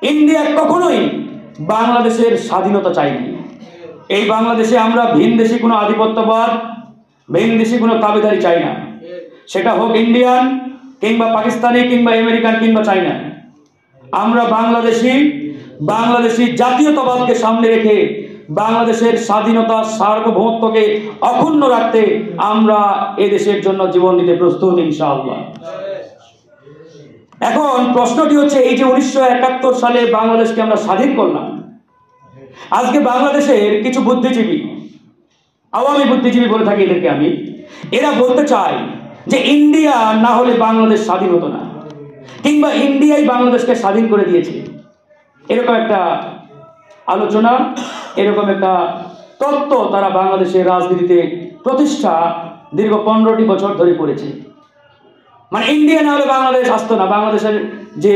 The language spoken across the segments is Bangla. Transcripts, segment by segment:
ইন্ডিয়া কখনোই বাংলাদেশের স্বাধীনতা চায়নি। এই বাংলাদেশে আমরা ভিনদেশি কোনো আধিপত্যবাদ, ভিনদেশি কোনো দাবিদারি চাই না। সেটা হোক ইন্ডিয়ান কিংবা পাকিস্তানি কিংবা আমেরিকান কিংবা চাইনা। আমরা বাংলাদেশি জাতীয়তাবাদকে সামনে রেখে বাংলাদেশের স্বাধীনতা সার্বভৌমত্বকে অক্ষুণ্ণ রাখতে আমরা এদেশের জন্য জীবন দিতে প্রস্তুত ইনশাআল্লাহ। এখন প্রশ্নটি হচ্ছে, এই যে 1971 সালে বাংলাদেশকে আমরা স্বাধীন করলাম, আজকে বাংলাদেশের কিছু বুদ্ধিজীবী, আওয়ামী বুদ্ধিজীবী বলে থাকি এদেরকে আমি, এরা বলতে চায় যে ইন্ডিয়া না হলে বাংলাদেশ স্বাধীন হতো না, কিংবা ইন্ডিয়াই বাংলাদেশকে স্বাধীন করে দিয়েছে। এরকম একটা আলোচনা, এরকম একটা তত্ত্ব তারা বাংলাদেশের রাজনীতিতে প্রতিষ্ঠা দীর্ঘ 15টি বছর ধরে করেছে। মানে ইন্ডিয়া না হলে বাংলাদেশ আসতো না, বাংলাদেশের যে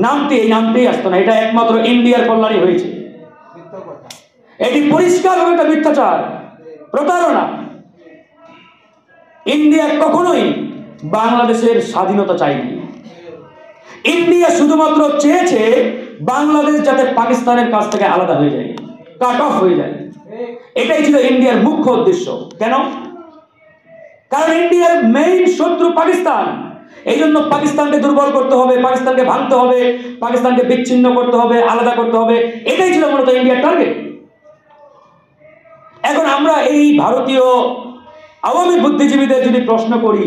নামটি, এই নামটি আসতো না, এটা একমাত্র ইন্ডিয়ার কল্যাণে হয়েছে। এটি পরিষ্কারভাবে একটা মিথ্যাচার, প্রতারণা। ইন্ডিয়া কখনোই বাংলাদেশের স্বাধীনতা চায়নি। ইন্ডিয়া শুধুমাত্র চেয়েছে বাংলাদেশ যাতে পাকিস্তানের কাছ থেকে আলাদা হয়ে যায়, কাট অফ হয়ে যায়। এটাই ছিল ইন্ডিয়ার মুখ্য উদ্দেশ্য। কেন? কারণ ইন্ডিয়ার মেইন শত্রু পাকিস্তান। এই জন্য পাকিস্তানকে দুর্বল করতে হবে, পাকিস্তানকে ভাঙতে হবে, পাকিস্তানকে বিচ্ছিন্ন করতে হবে, আলাদা করতে হবে। এটাই ছিল মূলত ইন্ডিয়ার টার্গেট। এখন আমরা এই ভারতীয় আওয়ামী বুদ্ধিজীবীদের যদি প্রশ্ন করি,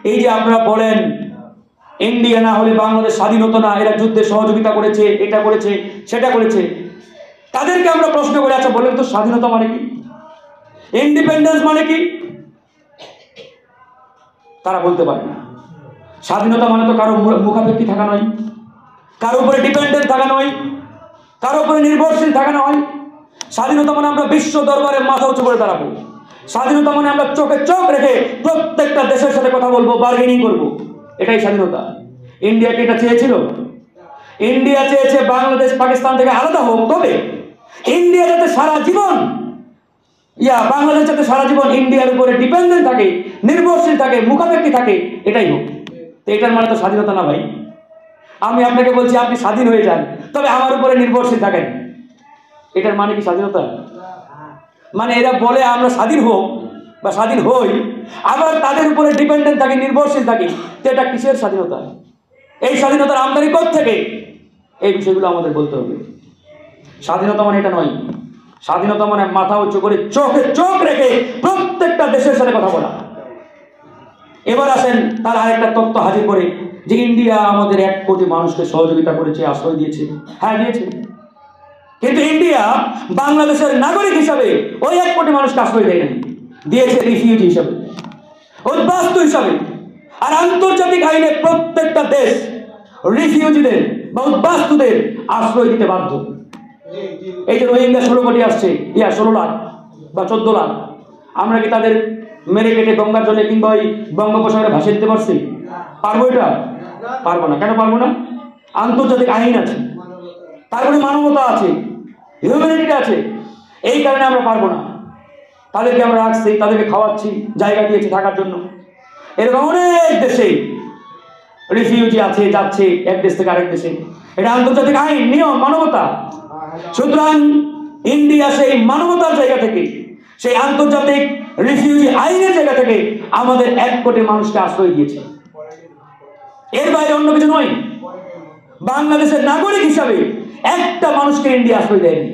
এই যে আপনারা বলেন ইন্ডিয়া না হলে বাংলাদেশ স্বাধীন হতো না, এরা যুদ্ধে সহযোগিতা করেছে, এটা করেছে, সেটা করেছে, তাদেরকে আমরা প্রশ্ন করে, আচ্ছা বলেন তো স্বাধীনতা মানে কি, ইন্ডিপেন্ডেন্স মানে কি? তারা বলতে পারে না। স্বাধীনতা মানে তো কারো মুখাপেক্ষী থাকা নয়, কারো উপরে ডিপেন্ডেন্ট থাকা নয়, কারো উপরে নির্ভরশীল থাকা নয়। স্বাধীনতা মানে আমরা বিশ্ব দরবারে মাথা উঁচু করে দাঁড়াবো। স্বাধীনতা মানে আমরা চোখে চোখ রেখে প্রত্যেকটা দেশের সাথে কথা বলবো, বার্গেনিং করবো। এটাই স্বাধীনতা। ইন্ডিয়া কি এটা চেয়েছিল? ইন্ডিয়া চেয়েছে বাংলাদেশ পাকিস্তান থেকে আলাদা হোক, তবে ইন্ডিয়া যাতে সারা জীবন, বাংলাদেশ যাতে সারা জীবন ইন্ডিয়ার উপরে ডিপেন্ডেন্ট থাকে, নির্ভরশীল থাকে, মুখাপেক্ষী থাকে, এটাই হোক। তো এটার মানে তো স্বাধীনতা না ভাই। আমি আপনাকে বলছি আপনি স্বাধীন হয়ে যান, তবে আমার উপরে নির্ভরশীল থাকেন। এটার মানে কি স্বাধীনতা? মানে এরা বলে আমরা স্বাধীন হোক বা স্বাধীন হই, আবার তাদের উপরে ডিপেন্ডেন্ট থাকি, নির্ভরশীল থাকি। তো এটা কিসের স্বাধীনতা? এই স্বাধীনতার আমদানি কোত্থেকে? এই বিষয়গুলো আমাদের বলতে হবে। স্বাধীনতা মানে এটা নয়। স্বাধীনতা মানে মাথা উঁচু করে চোখে চোখ রেখে প্রত্যেকটা দেশের সাথে কথা বলা। এবার আসেন, তারা আরেকটা তত্ত্ব হাজির করে যে ইন্ডিয়া আমাদের 1 কোটি মানুষকে সহযোগিতা করেছে, আশ্রয় দিয়েছে। হ্যাঁ, দিয়েছে, কিন্তু ইন্ডিয়া বাংলাদেশের নাগরিক হিসাবে ওই 1 কোটি মানুষকে আশ্রয় দেয় নাই, দিয়েছে রিফিউজি হিসাবে, উদ্বাস্তু হিসাবে। আর আন্তর্জাতিক আইনে প্রত্যেকটা দেশ রিফিউজিদের বা উদ্বাস্তুদের আশ্রয় দিতে বাধ্য। এই যে রোহিঙ্গা 16 কোটি আসছে, 16 লাখ বা 14 লাখ, আমরা কি তাদের মেরে কেটে গঙ্গার জলে কিংবা ওই বঙ্গোপসাগরে ভাসিয়ে দিতে পারছি? পারবো? এটা পারবো না। কেন পারবো না? আন্তর্জাতিক আইন আছে, তারপরে মানবতা আছে, হিউম্যানিটি আছে। এই কারণে আমরা পারবো না। তাদেরকে আমরা রাখছি, তাদেরকে খাওয়াচ্ছি, জায়গা দিয়েছি থাকার জন্য। এরকম অনেক দেশে রিফিউজি আছে, যাচ্ছে এক দেশ থেকে আরেক দেশে। এটা আন্তর্জাতিক আইন, নিয়ম, মানবতা। সুতরাং ইন্ডিয়া সেই মানবতার জায়গা থেকে, সেই আন্তর্জাতিক রিফিউজি আইনের জায়গা থেকে আমাদের 1 কোটি মানুষকে আশ্রয় দিয়েছে। এর বাইরে অন্য কিছু নয়। বাংলাদেশের নাগরিক হিসাবে একটা মানুষকে ইন্ডিয়া আশ্রয় দেয়নি।